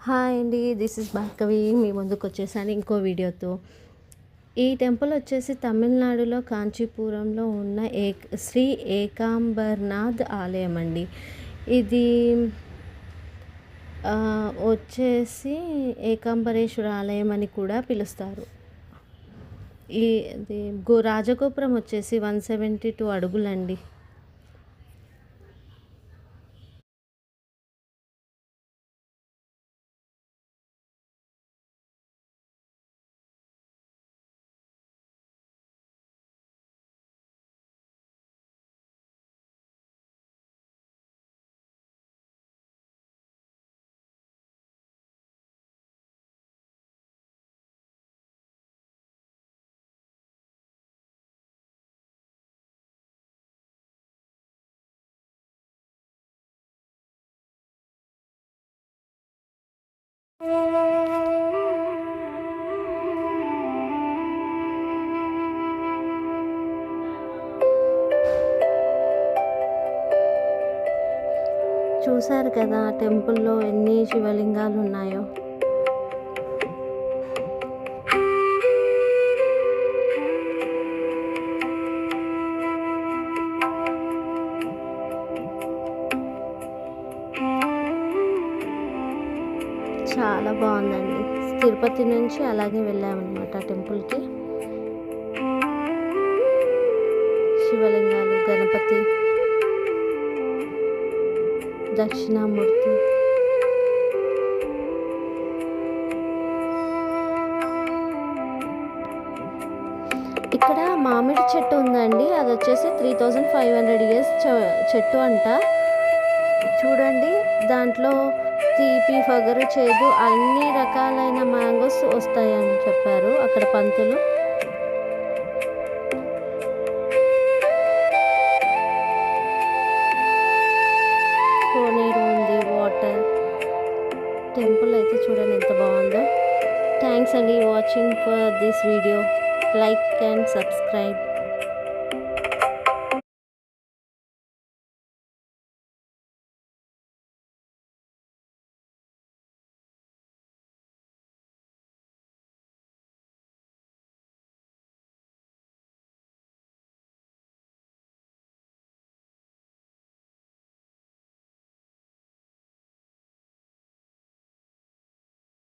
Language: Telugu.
హాయ్ అండి. This is Bhargavi. మీ ముందుకు వచ్చేసాను ఇంకో వీడియోతో. ఈ టెంపుల్ వచ్చేసి తమిళనాడులో కాంచీపురంలో ఉన్న శ్రీ ఏకాంబర్నాథ్ ఆలయం అండి. ఇది వచ్చేసి ఏకాంబరేశ్వర ఆలయం అని కూడా పిలుస్తారు. ఇది రాజగోపురం వచ్చేసి 172 అడుగులండి. చూశారు కదా టెంపుల్లో ఎన్ని శివలింగాలు ఉన్నాయో. చాలా బాగుందండి. తిరుపతి నుంచి అలాగే వెళ్ళామన్నమాట టెంపుల్కి. శివలింగాలు, గణపతి, దక్షిణామూర్తి. ఇక్కడ మామిడి చెట్టు ఉందండి. అది వచ్చేసి 3500 ఇయర్స్ చెట్టు అంట. చూడండి, దాంట్లో తీపి, ఫగరు, చేదు అన్ని రకాలైన మ్యాంగోస్ వస్తాయని చెప్పారు అక్కడ పంతులు. కోనేరు ఉంది, వాటర్. టెంపుల్ అయితే చూడండి ఎంత బాగుందో. థ్యాంక్స్ అండి watching for this video. Like and subscribe.